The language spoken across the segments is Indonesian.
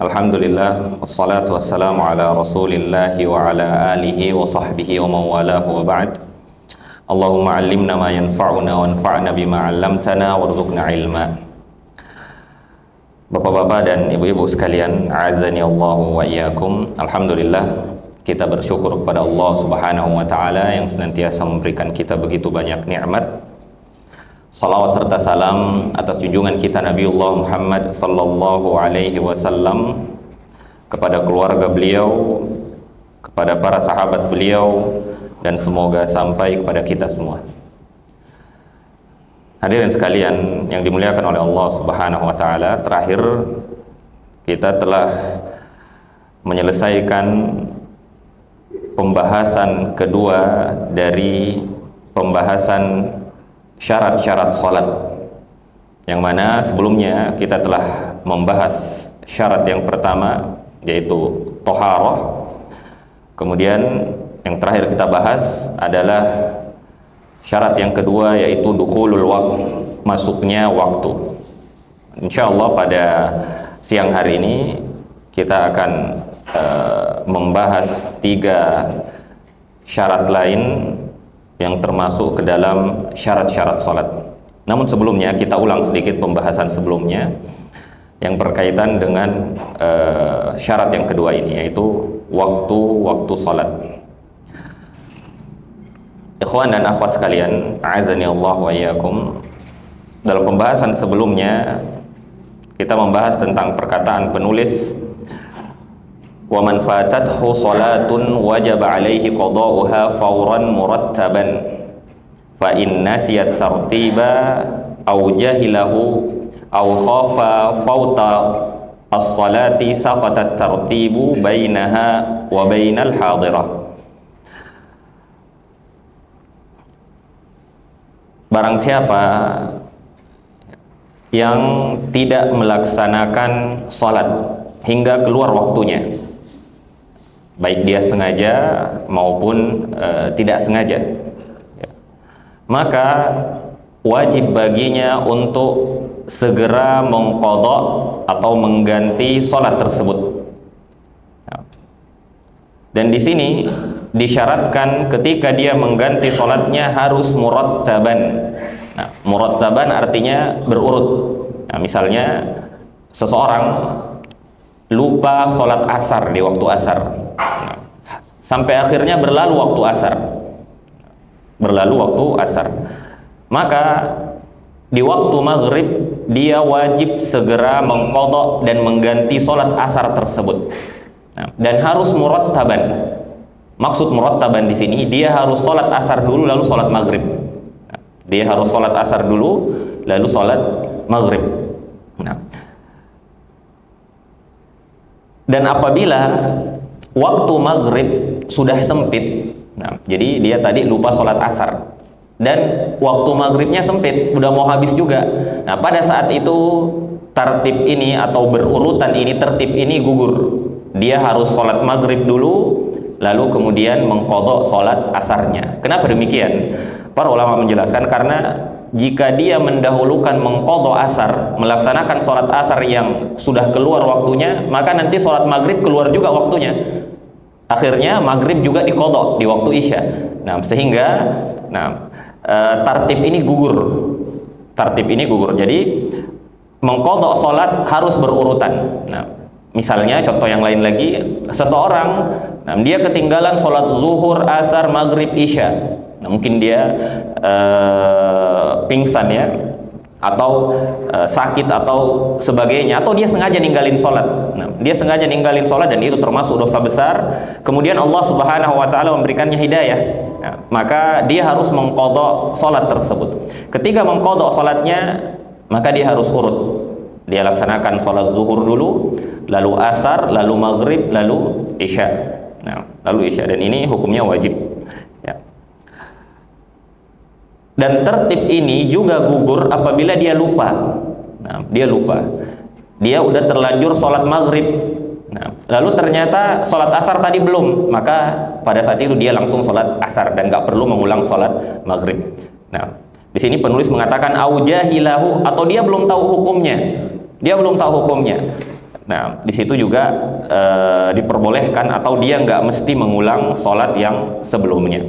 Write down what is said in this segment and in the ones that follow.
Alhamdulillah, wassalatu wassalamu ala rasulillahi wa ala alihi wa sahbihi wa mawalahu wa ba'd. Allahumma allimna ma yanfa'una wa anfa'na bima 'allamtana warzuqna ilma. Bapak-bapak dan ibu-ibu sekalian, azani Allahu wa iyyakum. Alhamdulillah, kita bersyukur kepada Allah Subhanahu wa taala yang senantiasa memberikan kita begitu banyak nikmat. Salawat serta salam atas junjungan kita Nabiullah Muhammad sallallahu alaihi wasallam, kepada keluarga beliau, kepada para sahabat beliau, dan semoga sampai kepada kita semua. Hadirin sekalian yang dimuliakan oleh Allah Subhanahu wa taala, terakhir kita telah menyelesaikan pembahasan kedua dari pembahasan syarat-syarat salat, yang mana sebelumnya kita telah membahas syarat yang pertama, yaitu thaharah. Kemudian yang terakhir kita bahas adalah syarat yang kedua, yaitu dukhulul waqt, masuknya waktu. Insyaallah pada siang hari ini kita akan membahas 3 syarat lain yang termasuk ke dalam syarat-syarat salat. Namun sebelumnya kita ulang sedikit pembahasan sebelumnya yang berkaitan dengan syarat yang kedua ini, yaitu waktu salat. Ikhwan dan akhwat sekalian, a'azani Allah wa iyyakum. Dalam pembahasan sebelumnya kita membahas tentang perkataan penulis, wa man fatathu salatun wajaba alaihi qada'uha fawran murattaban fa in nasiya tartiba aw jahilahu aw khafa fawta as-salati saqata tartibu bainaha wa bainal hadirah. Barang siapa yang tidak melaksanakan salat hingga keluar waktunya, baik dia sengaja maupun tidak sengaja, maka wajib baginya untuk segera mengqadha atau mengganti salat tersebut. Dan di sini disyaratkan ketika dia mengganti salatnya harus murattaban. Nah, murattaban artinya berurut. Nah, misalnya seseorang lupa sholat asar di waktu asar, sampai akhirnya berlalu waktu asar, maka di waktu maghrib dia wajib segera mengqadha dan mengganti sholat asar tersebut. Dan harus murattaban. Maksud murattaban di sini, dia harus sholat asar dulu lalu sholat maghrib. Dia harus sholat asar dulu lalu sholat maghrib. Dan apabila waktu maghrib sudah sempit, jadi dia tadi lupa sholat asar dan waktu maghribnya sempit, udah mau habis juga. Nah, pada saat itu tertib ini atau berurutan ini, tertib ini gugur. Dia harus sholat maghrib dulu, lalu kemudian mengqadha sholat asarnya. Kenapa demikian? Para ulama menjelaskan karena jika dia mendahulukan mengqadha asar, melaksanakan sholat asar yang sudah keluar waktunya, maka nanti sholat maghrib keluar juga waktunya. Akhirnya maghrib juga diqadha di waktu isya. Sehingga tartib ini gugur. Jadi mengqadha sholat harus berurutan. Misalnya contoh yang lain lagi, seseorang dia ketinggalan sholat zuhur, asar, maghrib, isya. Mungkin dia pingsan ya, atau sakit atau sebagainya, atau dia sengaja ninggalin sholat. Dia sengaja ninggalin sholat dan itu termasuk dosa besar. Kemudian Allah Subhanahu wa taala memberikannya hidayah. Maka dia harus mengqadha sholat tersebut. Ketika mengqadha sholatnya, maka dia harus urut. Dia laksanakan sholat zuhur dulu, lalu asar, lalu maghrib, lalu isya. Dan ini hukumnya wajib. Dan tertib ini juga gugur apabila dia lupa. Dia udah terlanjur sholat maghrib, lalu ternyata sholat asar tadi belum, maka pada saat itu dia langsung sholat asar dan nggak perlu mengulang sholat maghrib. Di sini penulis mengatakan au jahilahu, atau dia belum tahu hukumnya. Nah, di situ juga diperbolehkan atau dia nggak mesti mengulang sholat yang sebelumnya.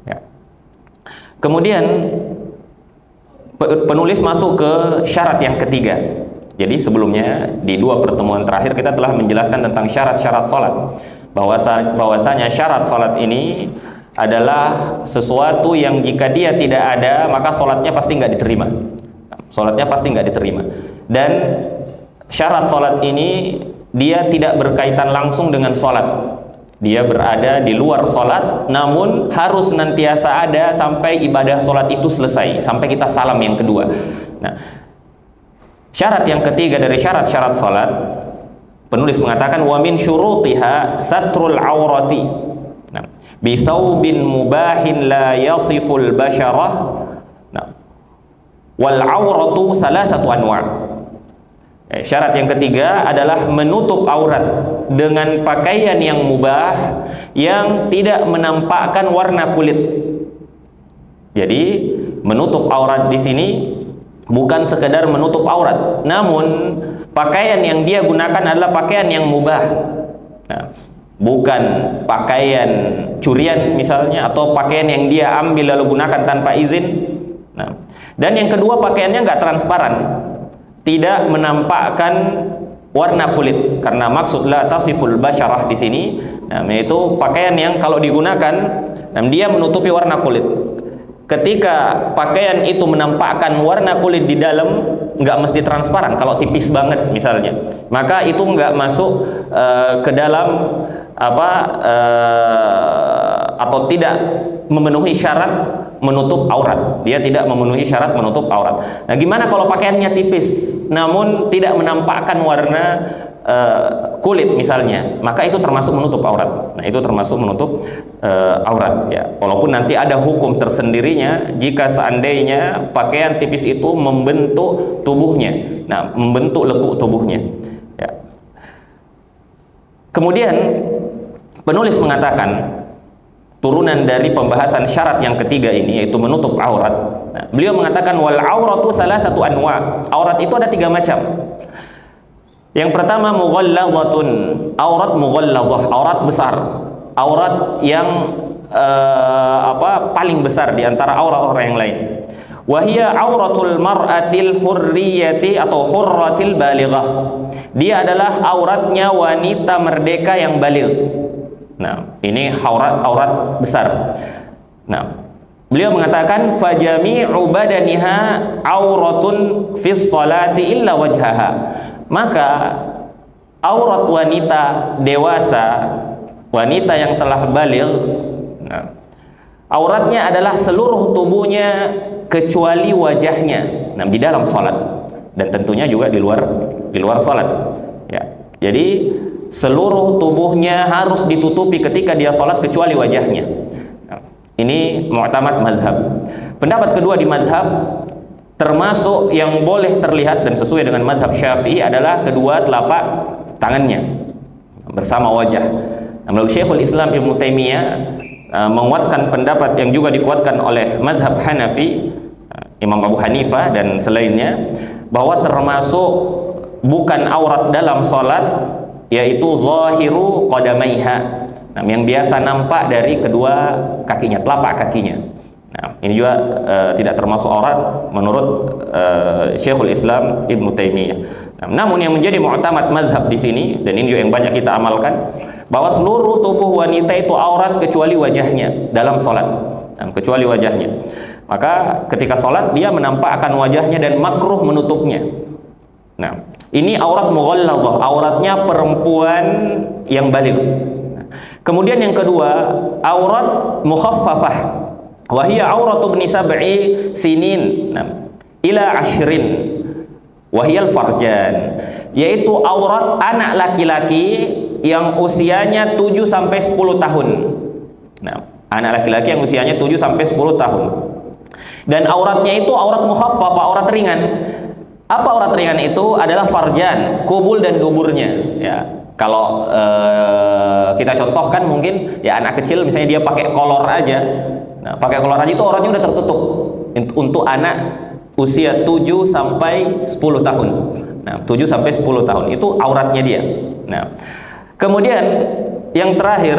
Ya. Kemudian penulis masuk ke syarat yang ketiga. Jadi sebelumnya di 2 pertemuan terakhir kita telah menjelaskan tentang syarat-syarat sholat. Bahwasanya syarat sholat ini adalah sesuatu yang jika dia tidak ada maka sholatnya pasti nggak diterima. Sholatnya pasti nggak diterima. Dan syarat sholat ini dia tidak berkaitan langsung dengan sholat. Dia berada di luar sholat, namun harus senantiasa ada sampai ibadah sholat itu selesai, sampai kita salam yang kedua. Nah, syarat yang ketiga dari syarat-syarat sholat, penulis mengatakan wa min syurutiha satrul aurati. Nah, bisaubin mubahin la yasiful basyarah. Nah, wal auratu salasatu anwa'. Syarat yang ketiga adalah menutup aurat dengan pakaian yang mubah yang tidak menampakkan warna kulit. Jadi menutup aurat di sini bukan sekedar menutup aurat, namun pakaian yang dia gunakan adalah pakaian yang mubah. Nah, bukan pakaian curian misalnya, atau pakaian yang dia ambil lalu gunakan tanpa izin. Nah, dan yang kedua pakaiannya nggak transparan, tidak menampakkan warna kulit, karena maksud la tasiful basyarah di sini, nah, yaitu pakaian yang kalau digunakan, nah, dia menutupi warna kulit. Ketika pakaian itu menampakkan warna kulit di dalam, nggak mesti transparan. Kalau tipis banget misalnya, maka itu nggak masuk ke dalam atau tidak memenuhi syarat menutup aurat. Dia tidak memenuhi syarat menutup aurat. Nah, gimana kalau pakaiannya tipis namun tidak menampakkan warna kulit misalnya, maka itu termasuk menutup aurat. Nah, itu termasuk menutup aurat ya. Walaupun nanti ada hukum tersendirinya jika seandainya pakaian tipis itu membentuk tubuhnya. Nah, membentuk lekuk tubuhnya ya. Kemudian penulis mengatakan, turunan dari pembahasan syarat yang ketiga ini, yaitu menutup aurat. Nah, beliau mengatakan wal auratu salasatu anwa'. Aurat itu ada 3 macam. Yang pertama mughallazatun, aurat mughallazah, aurat besar, aurat yang paling besar di antara aurat-aurat yang lain. Wa hiya auratul mar'atil hurriyati atau hurratil balighah. Dia adalah auratnya wanita merdeka yang baligh. Nah, ini aurat besar. Nah, beliau mengatakan fajami'u badaniha auratun fis salati illa wajhaha. Maka aurat wanita dewasa, wanita yang telah baligh, nah, auratnya adalah seluruh tubuhnya kecuali wajahnya. Nah, di dalam salat dan tentunya juga di luar salat. Ya. Jadi seluruh tubuhnya harus ditutupi ketika dia sholat kecuali wajahnya. Ini mu'tamad mazhab. Pendapat kedua di mazhab, termasuk yang boleh terlihat dan sesuai dengan mazhab Syafi'i adalah kedua telapak tangannya bersama wajah. Melalui Syekhul Islam Ibnu Taimiyah menguatkan pendapat yang juga dikuatkan oleh mazhab Hanafi, Imam Abu Hanifah dan selainnya, bahwa termasuk bukan aurat dalam sholat yaitu zahiru qadamaiha, nah, yang biasa nampak dari kedua kakinya, telapak kakinya. Nah, ini juga tidak termasuk aurat menurut Syekhul Islam Ibnu Taimiyah. Nah, namun yang menjadi mu'tamad mazhab di sini, dan ini juga yang banyak kita amalkan, bahwa seluruh tubuh wanita itu aurat kecuali wajahnya dalam sholat. Nah, kecuali wajahnya. Maka ketika sholat dia menampakkan wajahnya dan makruh menutupnya. Nah, ini aurat mughallazah, auratnya perempuan yang baligh. Kemudian yang kedua, aurat mukhaffafah, wa hiya auratu ibni sab'i sinin ila 10 wa hiya al-farjan, yaitu aurat anak laki-laki yang usianya 7 sampai 10 tahun. Nah, anak laki-laki yang usianya 7 sampai 10 tahun. Dan auratnya itu aurat mukhaffafah, aurat ringan. Apa aurat ringan itu? Adalah farjan, kubul dan duburnya. Ya, kalau kita contohkan mungkin ya anak kecil misalnya dia pakai kolor aja. Nah, pakai kolor aja itu auratnya udah tertutup untuk anak usia 7 sampai 10 tahun. Nah, 7 sampai 10 tahun itu auratnya dia. Nah, kemudian yang terakhir,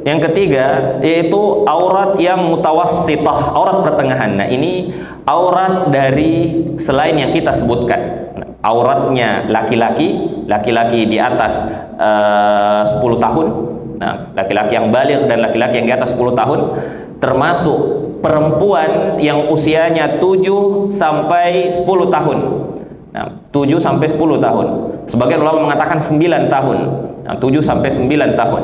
yang ketiga, yaitu aurat yang mutawassithah, aurat pertengahan. Nah, ini aurat dari selain yang kita sebutkan. Nah, auratnya laki-laki di atas 10 tahun. Nah, laki-laki yang baligh dan laki-laki yang di atas 10 tahun, termasuk perempuan yang usianya 7 sampai 10 tahun. Nah, 7 sampai 10 tahun. Sebagian ulama mengatakan 9 tahun. Nah, 7 sampai 9 tahun.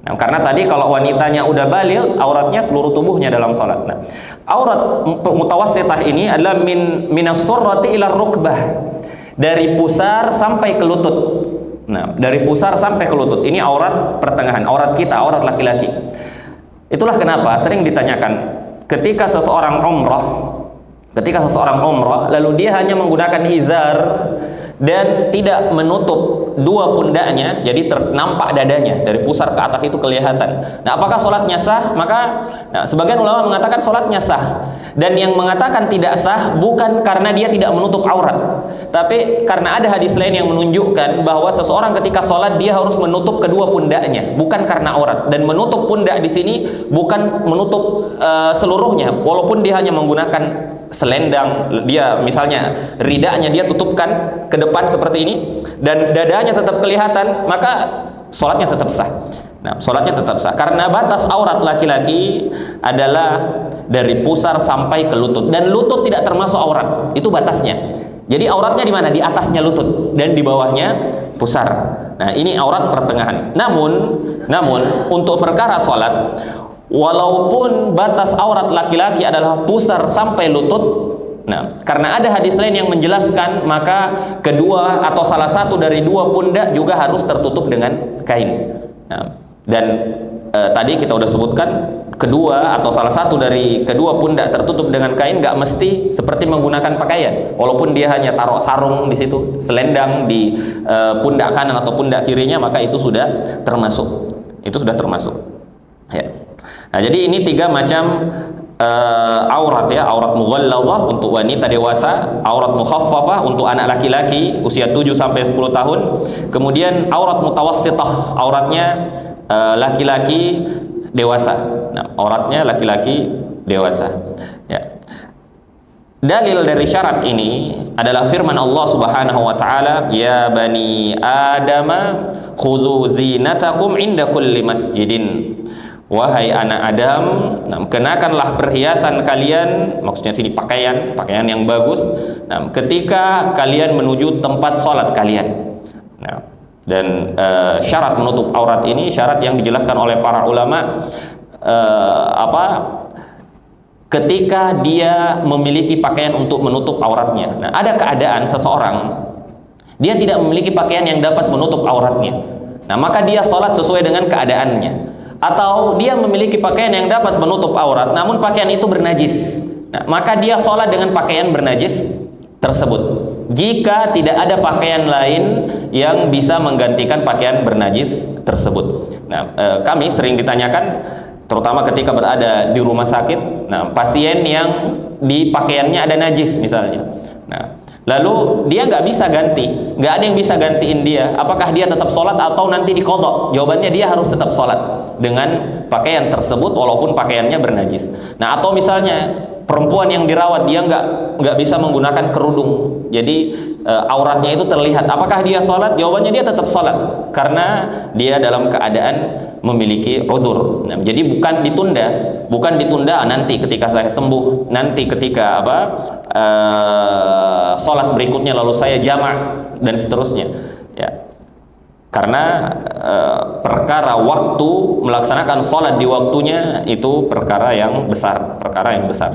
Nah, karena tadi kalau wanitanya udah baligh, auratnya seluruh tubuhnya dalam salat. Nah, aurat mutawassithah ini adalah minas surrati ila rukbah. Dari pusar sampai ke lutut. Nah, dari pusar sampai ke lutut. Ini aurat pertengahan, aurat kita, aurat laki-laki. Itulah kenapa sering ditanyakan ketika seseorang umrah lalu dia hanya menggunakan izar dan tidak menutup dua pundaknya, jadi nampak dadanya dari pusar ke atas itu kelihatan. Nah, apakah sholatnya sah? Maka sebagian ulama mengatakan sholatnya sah, dan yang mengatakan tidak sah bukan karena dia tidak menutup aurat, tapi karena ada hadis lain yang menunjukkan bahwa seseorang ketika sholat dia harus menutup kedua pundaknya, bukan karena aurat. Dan menutup pundak di sini bukan menutup seluruhnya, walaupun dia hanya menggunakan selendang, dia misalnya ridanya dia tutupkan ke depan seperti ini dan dadanya tetap kelihatan, maka sholatnya tetap sah. Nah, sholatnya tetap sah karena batas aurat laki-laki adalah dari pusar sampai ke lutut, dan lutut tidak termasuk aurat, itu batasnya. Jadi auratnya di mana? Di atasnya lutut dan di bawahnya pusar. Nah, ini aurat pertengahan. Namun untuk perkara sholat, walaupun batas aurat laki-laki adalah pusar sampai lutut, nah, karena ada hadis lain yang menjelaskan, maka kedua atau salah satu dari dua pundak juga harus tertutup dengan kain. Nah, dan tadi kita udah sebutkan, kedua atau salah satu dari kedua pundak tertutup dengan kain nggak mesti seperti menggunakan pakaian, walaupun dia hanya taruh sarung di situ, selendang di pundak kanan atau pundak kirinya, maka itu sudah termasuk. Ya. Nah, jadi ini 3 macam aurat ya, aurat mughallazah untuk wanita dewasa, aurat mukhaffafah untuk anak laki-laki usia 7 sampai 10 tahun, kemudian aurat mutawassithah, auratnya laki-laki dewasa. Nah, auratnya laki-laki dewasa. Ya. Dalil dari syarat ini adalah firman Allah Subhanahu wa taala, "Ya bani Adam, khudzu zinatakum inda kulli masjidin." Wahai anak Adam, kenakanlah perhiasan kalian, maksudnya sini pakaian yang bagus, ketika kalian menuju tempat sholat kalian. Nah, dan syarat menutup aurat ini syarat yang dijelaskan oleh para ulama, ketika dia memiliki pakaian untuk menutup auratnya. Nah, ada keadaan seseorang dia tidak memiliki pakaian yang dapat menutup auratnya. Nah, maka dia sholat sesuai dengan keadaannya. Atau dia memiliki pakaian yang dapat menutup aurat, namun pakaian itu bernajis. Nah, maka dia sholat dengan pakaian bernajis tersebut. Jika tidak ada pakaian lain yang bisa menggantikan pakaian bernajis tersebut. Nah, kami sering ditanyakan, terutama ketika berada di rumah sakit, nah, pasien yang di pakaiannya ada najis misalnya. Nah, lalu dia nggak bisa ganti, nggak ada yang bisa gantiin dia. Apakah dia tetap sholat atau nanti diqadha? Jawabannya dia harus tetap sholat dengan pakaian tersebut walaupun pakaiannya bernajis. Nah, atau misalnya perempuan yang dirawat, dia nggak bisa menggunakan kerudung, jadi auratnya itu terlihat. Apakah dia sholat? Jawabannya dia tetap sholat karena dia dalam keadaan memiliki uzur. Nah, jadi bukan ditunda nanti ketika saya sembuh, nanti ketika sholat berikutnya lalu saya jamak dan seterusnya. Ya, karena perkara waktu melaksanakan sholat di waktunya itu perkara yang besar,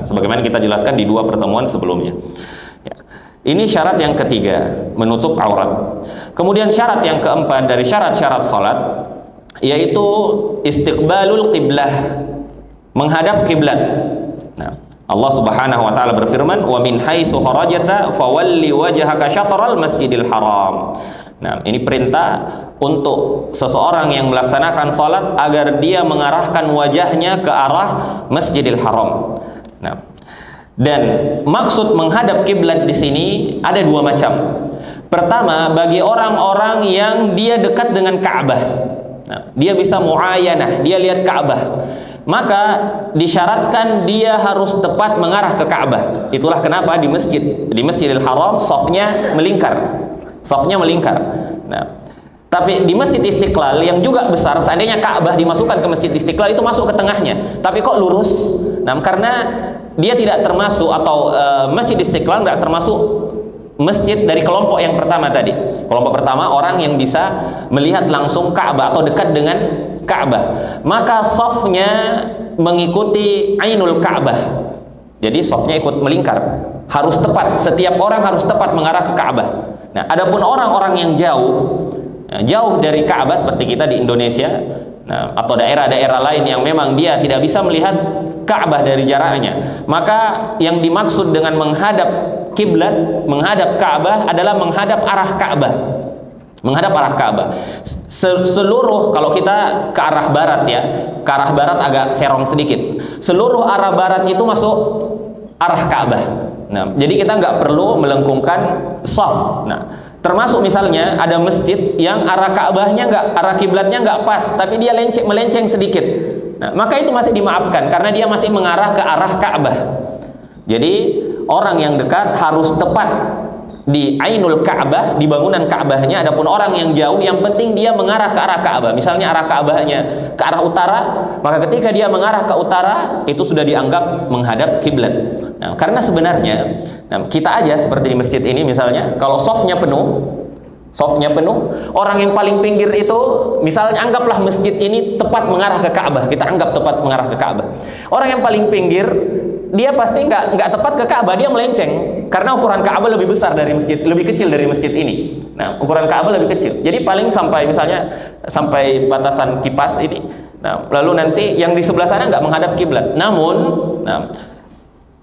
sebagaimana kita jelaskan di 2 pertemuan sebelumnya. Ya. Ini syarat yang ketiga, menutup aurat. Kemudian syarat yang keempat dari syarat-syarat sholat yaitu istiqbalul qiblah, menghadap kiblat. Nah, Allah Subhanahu wa taala berfirman, "Wa min haitsu kharajta fawalli wajhaka syatral masjidil haram." Nah, ini perintah untuk seseorang yang melaksanakan salat agar dia mengarahkan wajahnya ke arah Masjidil Haram. Nah, dan maksud menghadap kiblat di sini ada 2 macam. Pertama, bagi orang-orang yang dia dekat dengan Ka'bah, dia bisa muayanah, dia lihat Ka'bah, maka disyaratkan dia harus tepat mengarah ke Ka'bah. Itulah kenapa di Masjidil Haram safnya melingkar. Nah, tapi di Masjid Istiqlal yang juga besar, seandainya Ka'bah dimasukkan ke Masjid Istiqlal, itu masuk ke tengahnya. Tapi kok lurus? Nah, karena dia tidak termasuk, atau Masjid Istiqlal tidak termasuk masjid dari kelompok yang pertama tadi. Kelompok pertama orang yang bisa melihat langsung Ka'bah atau dekat dengan Ka'bah. Maka safnya mengikuti Ainul Ka'bah. Jadi safnya ikut melingkar. Harus tepat, setiap orang harus tepat mengarah ke Ka'bah. Nah, adapun orang-orang yang jauh dari Ka'bah seperti kita di Indonesia, atau daerah-daerah lain yang memang dia tidak bisa melihat Ka'bah dari jaraknya, maka yang dimaksud dengan menghadap kiblat, menghadap Ka'bah adalah menghadap arah Ka'bah. Menghadap arah Ka'bah. Seluruh, kalau kita ke arah barat ya, ke arah barat agak serong sedikit. Seluruh arah barat itu masuk arah Ka'bah. Nah, jadi kita nggak perlu melengkungkan shaf. Nah, termasuk misalnya ada masjid yang arah Ka'bahnya arah kiblatnya nggak pas, tapi dia melenceng sedikit. Nah, maka itu masih dimaafkan karena dia masih mengarah ke arah Ka'bah. Jadi orang yang dekat harus tepat di Ainul Ka'bah, di bangunan Ka'bahnya. Adapun orang yang jauh, yang penting dia mengarah ke arah Ka'bah. Misalnya arah Ka'bahnya ke arah utara, maka ketika dia mengarah ke utara, itu sudah dianggap menghadap kiblat. Nah, karena sebenarnya kita aja seperti di masjid ini misalnya, kalau safnya penuh, orang yang paling pinggir itu, misalnya anggaplah masjid ini tepat mengarah ke Ka'bah, kita anggap tepat mengarah ke Ka'bah. Orang yang paling pinggir, dia pasti nggak tepat ke Ka'bah, dia melenceng karena ukuran Ka'bah lebih besar dari masjid, lebih kecil dari masjid ini. Nah, ukuran Ka'bah lebih kecil, jadi paling sampai batasan kipas ini. Nah, lalu nanti yang di sebelah sana nggak menghadap kiblat. Namun,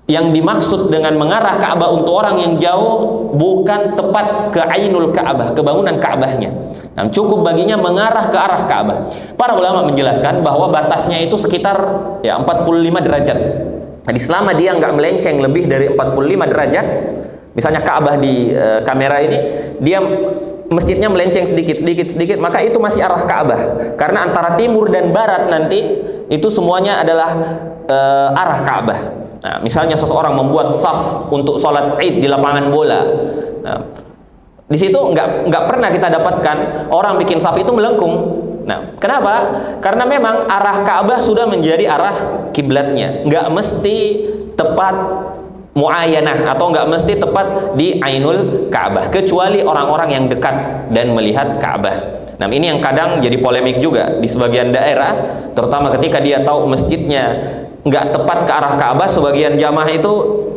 yang dimaksud dengan mengarah Ka'bah untuk orang yang jauh bukan tepat ke Ainul Ka'bah, ke bangunan Ka'bahnya. Nah, cukup baginya mengarah ke arah Ka'bah. Para ulama menjelaskan bahwa batasnya itu sekitar 45 derajat. Jadi selama dia nggak melenceng lebih dari 45 derajat, misalnya Ka'bah di kamera ini, dia masjidnya melenceng sedikit, maka itu masih arah Ka'bah. Karena antara timur dan barat nanti itu semuanya adalah arah Ka'bah. Nah, misalnya seseorang membuat saf untuk sholat Id di lapangan bola. Nah, di situ nggak pernah kita dapatkan orang bikin saf itu melengkung. Nah, kenapa? Karena memang arah Ka'bah sudah menjadi arah kiblatnya. Nggak mesti tepat muayanah atau nggak mesti tepat di Ainul Ka'bah, kecuali orang-orang yang dekat dan melihat Ka'bah. Nah, ini yang kadang jadi polemik juga di sebagian daerah, terutama ketika dia tahu masjidnya nggak tepat ke arah Ka'bah, sebagian jamaah itu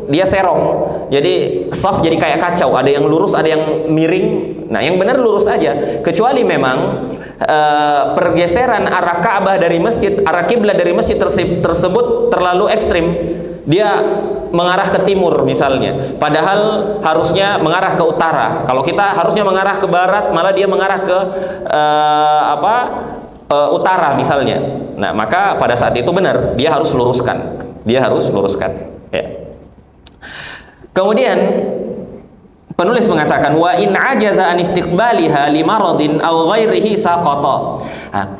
dia serong, jadi saf jadi kayak kacau, ada yang lurus, ada yang miring. Nah, yang benar lurus aja, kecuali memang pergeseran arah Ka'bah dari masjid, arah kiblat dari masjid tersebut terlalu ekstrim. Dia mengarah ke timur misalnya, padahal harusnya mengarah ke utara. Kalau kita harusnya mengarah ke barat, malah dia mengarah ke utara misalnya. Nah, maka pada saat itu benar, dia harus luruskan. Ya. Kemudian penulis mengatakan wa in ajaza an istiqbaliha li maradin aw ghairihi saqata.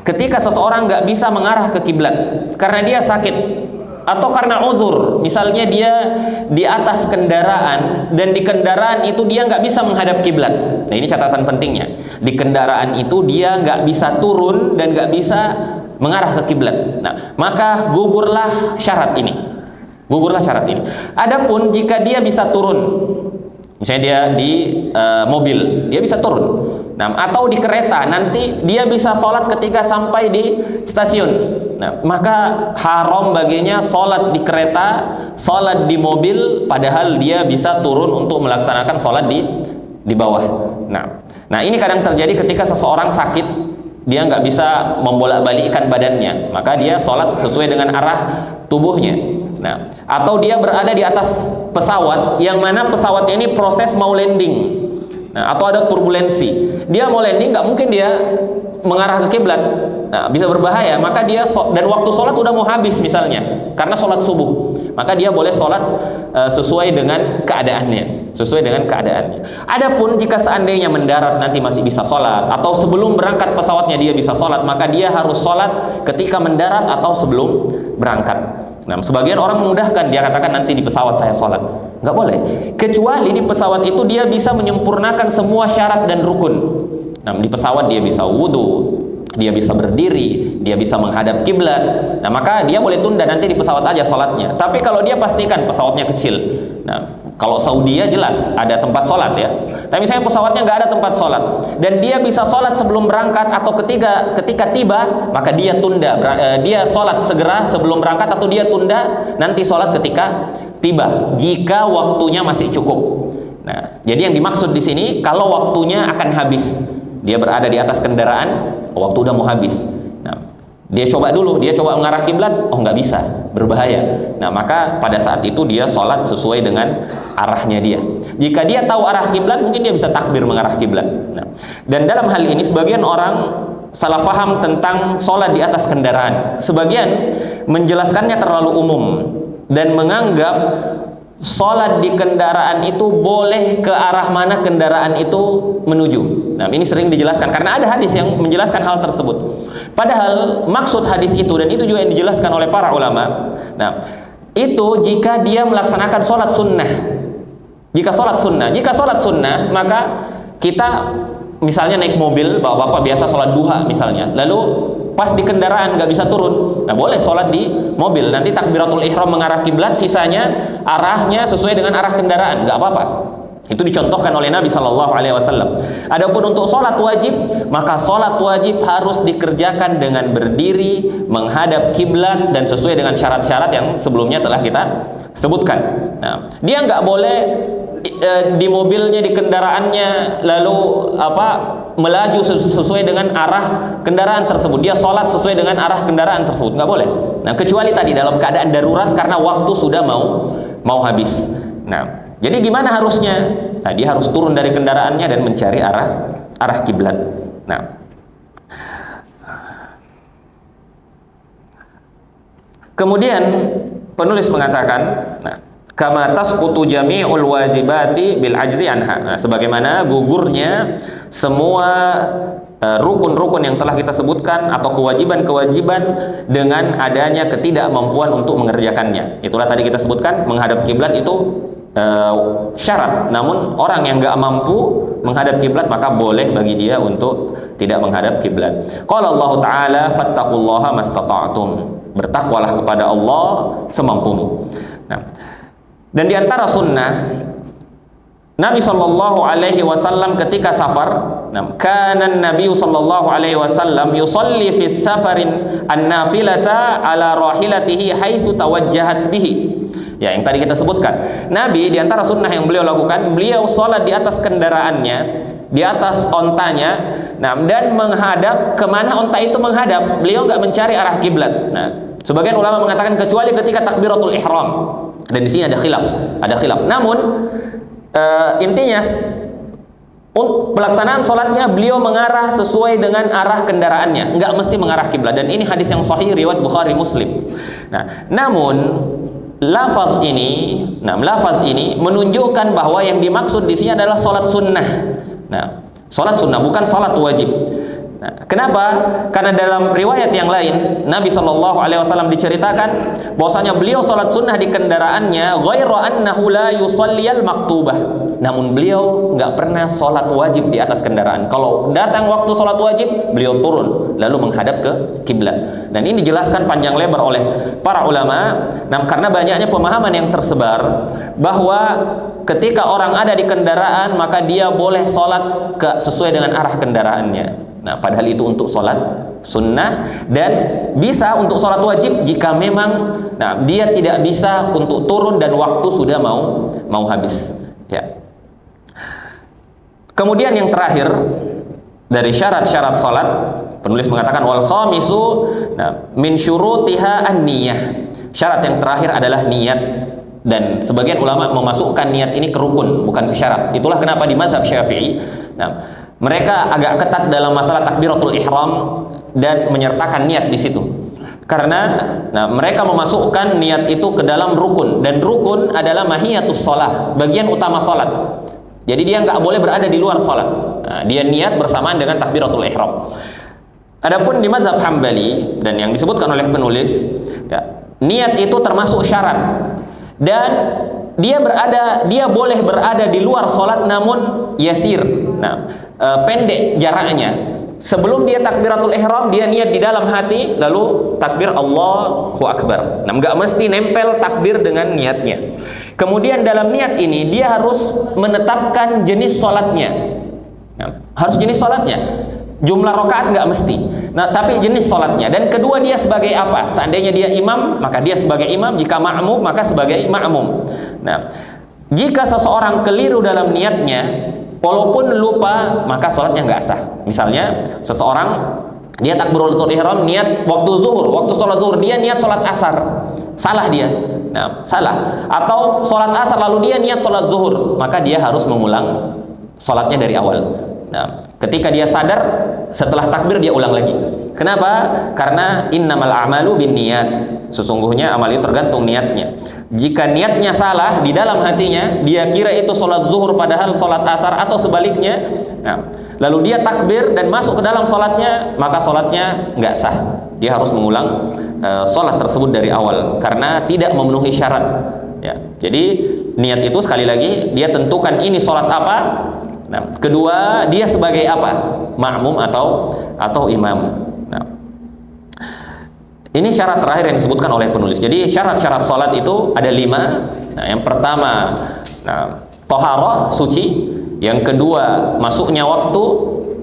Ketika seseorang nggak bisa mengarah ke kiblat karena dia sakit atau karena uzur, misalnya dia di atas kendaraan dan di kendaraan itu dia nggak bisa menghadap kiblat. Nah, ini catatan pentingnya, di kendaraan itu dia nggak bisa turun dan nggak bisa mengarah ke kiblat. Nah, maka gugurlah syarat ini. Adapun jika dia bisa turun, misalnya dia di mobil, dia bisa turun. Nah, atau di kereta, nanti dia bisa sholat ketika sampai di stasiun. Nah, maka haram baginya sholat di kereta, sholat di mobil, padahal dia bisa turun untuk melaksanakan sholat di bawah. Nah, ini kadang terjadi ketika seseorang sakit, dia nggak bisa membolak-balikkan badannya, maka dia sholat sesuai dengan arah tubuhnya. Nah, atau dia berada di atas pesawat, yang mana pesawatnya ini proses mau landing. Nah, atau ada turbulensi, dia mau landing, nggak mungkin dia mengarah ke kiblat. Nah, bisa berbahaya, maka dia dan waktu sholat udah mau habis misalnya, karena sholat subuh, maka dia boleh sholat sesuai dengan keadaannya. sesuai dengan keadaannya. Adapun jika seandainya mendarat nanti masih bisa sholat, atau sebelum berangkat pesawatnya dia bisa sholat, maka dia harus sholat ketika mendarat atau sebelum berangkat. Nah, sebagian orang memudahkan, dia katakan nanti di pesawat saya sholat. Nggak boleh, kecuali di pesawat itu dia bisa menyempurnakan semua syarat dan rukun. Nah, di pesawat dia bisa wudhu, dia bisa berdiri, dia bisa menghadap kiblat. Nah, maka dia boleh tunda nanti di pesawat aja sholatnya. Tapi kalau dia pastikan pesawatnya kecil, nah kalau Saudi jelas ada tempat sholat ya. Tapi misalnya pesawatnya nggak ada tempat sholat dan dia bisa sholat sebelum berangkat atau ketika tiba, maka dia tunda. Dia sholat segera sebelum berangkat atau dia tunda nanti sholat ketika tiba. Jika waktunya masih cukup. Nah, jadi yang dimaksud di sini kalau waktunya akan habis, dia berada di atas kendaraan, waktu udah mau habis. Nah, dia coba dulu, dia coba mengarah kiblat, oh nggak bisa, berbahaya. Nah, maka pada saat itu dia sholat sesuai dengan arahnya dia. Jika dia tahu arah kiblat, mungkin dia bisa takbir mengarah kiblat. Nah, dan dalam hal ini sebagian orang salah paham tentang sholat di atas kendaraan. Sebagian menjelaskannya terlalu umum dan menganggap sholat di kendaraan itu boleh ke arah mana kendaraan itu menuju. Nah, ini sering dijelaskan karena ada hadis yang menjelaskan hal tersebut. Padahal maksud hadis itu, dan itu juga yang dijelaskan oleh para ulama, nah itu jika dia melaksanakan sholat sunnah. Jika sholat sunnah, maka kita misalnya naik mobil, bapak-bapak biasa sholat duha misalnya, lalu pas di kendaraan nggak bisa turun, nah boleh sholat di mobil. Nanti takbiratul ihram mengarah kiblat, sisanya arahnya sesuai dengan arah kendaraan, nggak apa-apa. Itu dicontohkan oleh Nabi Shallallahu Alaihi Wasallam. Adapun untuk sholat wajib, maka sholat wajib harus dikerjakan dengan berdiri, menghadap kiblat dan sesuai dengan syarat-syarat yang sebelumnya telah kita sebutkan. Nah, dia nggak boleh di mobilnya, di kendaraannya, lalu melaju sesuai dengan arah kendaraan tersebut. Dia sholat sesuai dengan arah kendaraan tersebut, nggak boleh. Nah, kecuali tadi dalam keadaan darurat karena waktu sudah mau habis. Nah, jadi gimana harusnya? Nah, dia harus turun dari kendaraannya dan mencari arah kiblat. Nah, kemudian penulis mengatakan, nah, kama tasqutu jami'ul wajibati bil ajzi anha. Nah, sebagaimana gugurnya semua rukun-rukun yang telah kita sebutkan atau kewajiban-kewajiban dengan adanya ketidakmampuan untuk mengerjakannya. Itulah tadi kita sebutkan, menghadap kiblat itu syarat. Namun orang yang nggak mampu menghadap kiblat, maka boleh bagi dia untuk tidak menghadap kiblat. Qala Allah Ta'ala fattaqullaha mastata'tum. Bertakwalah kepada Allah semampumu. Nah, dan di antara sunnah Nabi Shallallahu Alaihi Wasallam ketika safar, kana Nabi Shallallahu Alaihi Wasallam yusalli fi safarin an-nafilata ala rahilatihi haitsu tawajjahat bihi. Ya, yang tadi kita sebutkan, Nabi di antara sunnah yang beliau lakukan, beliau sholat di atas kendaraannya, di atas ontanya, nah, dan menghadap kemana onta itu menghadap. Beliau nggak mencari arah kiblat. Nah, sebagian ulama mengatakan kecuali ketika takbiratul ihram. Dan di sini ada khilaf. Namun intinya pelaksanaan sholatnya beliau mengarah sesuai dengan arah kendaraannya, nggak mesti mengarah kiblat. Dan ini hadis yang sahih riwayat Bukhari Muslim. Nah, namun lafaz ini menunjukkan bahwa yang dimaksud di sini adalah sholat sunnah. Nah, sholat sunnah bukan sholat wajib. Nah, kenapa? Karena dalam riwayat yang lain Nabi Shallallahu Alaihi Wasallam diceritakan bahwasanya beliau sholat sunnah di kendaraannya, ghairu annahu la yusalliyal maktubah. Namun beliau nggak pernah sholat wajib di atas kendaraan. Kalau datang waktu sholat wajib, beliau turun lalu menghadap ke kiblat. Dan ini dijelaskan panjang lebar oleh para ulama. Nah, karena banyaknya pemahaman yang tersebar bahwa ketika orang ada di kendaraan maka dia boleh sholat sesuai dengan arah kendaraannya. Nah, padahal itu untuk sholat sunnah dan bisa untuk sholat wajib jika memang dia tidak bisa untuk turun dan waktu sudah mau habis. Ya. Kemudian yang terakhir dari syarat-syarat sholat, penulis mengatakan wal khamisu min syurutiha an-niyah. Syarat yang terakhir adalah niat, dan sebagian ulama memasukkan niat ini ke rukun bukan ke syarat. Itulah kenapa di mazhab Syafi'i mereka agak ketat dalam masalah takbiratul ihram dan menyertakan niat di situ. Karena mereka memasukkan niat itu ke dalam rukun, dan rukun adalah mahiyatus shalah, bagian utama salat. Jadi dia nggak boleh berada di luar salat. Dia niat bersamaan dengan takbiratul ihram. Adapun di mazhab Hambali dan yang disebutkan oleh penulis, niat itu termasuk syarat, dan dia boleh berada di luar salat namun yasir. Pendek jaraknya. Sebelum dia takbiratul ihram, dia niat di dalam hati, lalu takbir Allahu Akbar. Nggak mesti nempel takbir dengan niatnya. Kemudian dalam niat ini dia harus menetapkan jenis sholatnya. Harus jenis sholatnya. Jumlah rakaat nggak mesti. Tapi jenis sholatnya. Dan kedua, dia sebagai apa? Seandainya dia imam, maka dia sebagai imam. Jika ma'mum, maka sebagai ma'mum. Jika seseorang keliru dalam niatnya, walaupun lupa, maka sholatnya nggak sah. Misalnya seseorang dia takbiratul ihram niat waktu zuhur, waktu sholat zuhur dia niat sholat asar, salah dia. Salah. Atau sholat asar lalu dia niat sholat zuhur, maka dia harus mengulang sholatnya dari awal. Ketika dia sadar setelah takbir dia ulang lagi. Kenapa? Karena innamal a'malu binniyat. Sesungguhnya amal itu tergantung niatnya. Jika niatnya salah di dalam hatinya, dia kira itu sholat zuhur padahal sholat asar, atau sebaliknya, lalu dia takbir dan masuk ke dalam sholatnya, maka sholatnya nggak sah. Dia harus mengulang sholat tersebut dari awal karena tidak memenuhi syarat. Jadi niat itu sekali lagi dia tentukan ini sholat apa. Kedua, dia sebagai apa? Ma'mum atau imam. Ini syarat terakhir yang disebutkan oleh penulis. Jadi syarat-syarat sholat itu ada 5. Yang pertama, toharoh, suci. Yang kedua, masuknya waktu.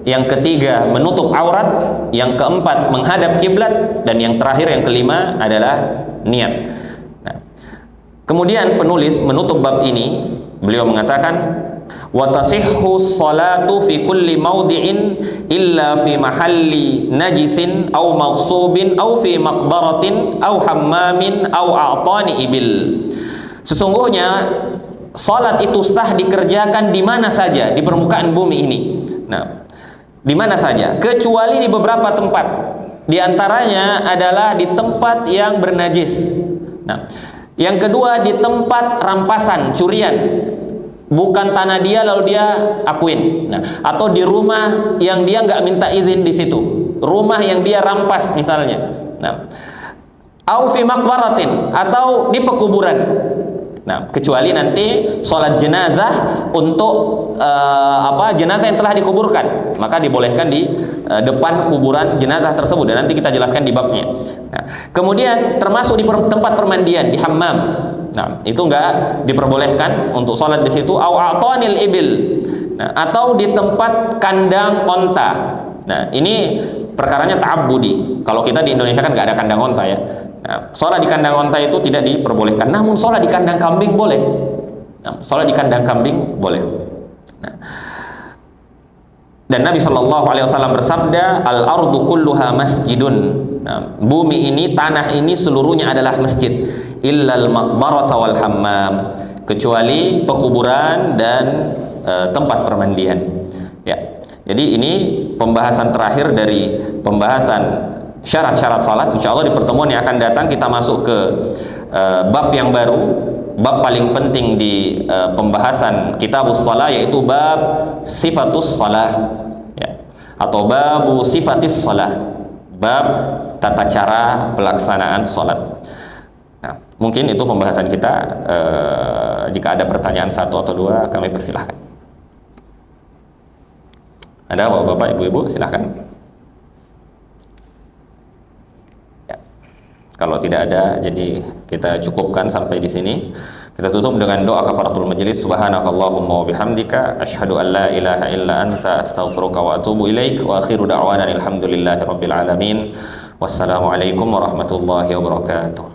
Yang ketiga, menutup aurat. Yang keempat, menghadap kiblat. Dan yang terakhir, yang kelima adalah niat. Kemudian penulis menutup bab ini, beliau mengatakan, wa tasihhu sholatu fi kulli mawdi'in illa fi mahalli najisin aw maghsubin aw fi maqbaratin aw hammamin aw a'tani ibil. Sesungguhnya salat itu sah dikerjakan di mana saja di permukaan bumi ini. Di mana saja, kecuali di beberapa tempat. Di antaranya adalah di tempat yang bernajis. Yang kedua, di tempat rampasan, curian. Bukan tanah dia lalu dia akuin. Atau di rumah yang dia nggak minta izin di situ, rumah yang dia rampas misalnya. Au fi maqbaratin, atau di pekuburan. Kecuali nanti sholat jenazah untuk jenazah yang telah dikuburkan, maka dibolehkan di depan kuburan jenazah tersebut, dan nanti kita jelaskan di babnya. Kemudian termasuk di tempat permandian, di hammam. Itu enggak diperbolehkan untuk sholat di situ. Au a'tanil ibil, atau di tempat kandang onta. Ini perkaranya ta'abbudi. Kalau kita di Indonesia kan nggak ada kandang onta ya. Sholat di kandang onta itu tidak diperbolehkan. Namun sholat di kandang kambing boleh. Sholat di kandang kambing boleh. Dan Nabi Shallallahu Alaihi Wasallam bersabda, al ardu kulluha masjidun. Bumi ini, tanah ini seluruhnya adalah masjid. Illal maqbarata wal hammam, kecuali pekuburan dan tempat permandian. Jadi ini pembahasan terakhir dari pembahasan syarat-syarat salat. Insya Allah di pertemuan yang akan datang kita masuk ke bab yang baru, bab paling penting di pembahasan kitabus shalah, yaitu bab sifatus shalah, atau babu sifatis shalah, bab tata cara pelaksanaan salat. Mungkin itu pembahasan kita. Jika ada pertanyaan satu atau dua, kami persilahkan. Ada bapak-bapak, ibu-ibu, silahkan. Kalau tidak ada, jadi kita cukupkan sampai di sini. Kita tutup dengan doa kafaratul majlis. Subhanakallahumma wa bihamdika asyhadu an la ilaha illa anta astaghfiruka wa atubu ilaik. Wa akhiru da'wana alhamdulillahi rabbil alamin. Wassalamualaikum warahmatullahi wabarakatuh.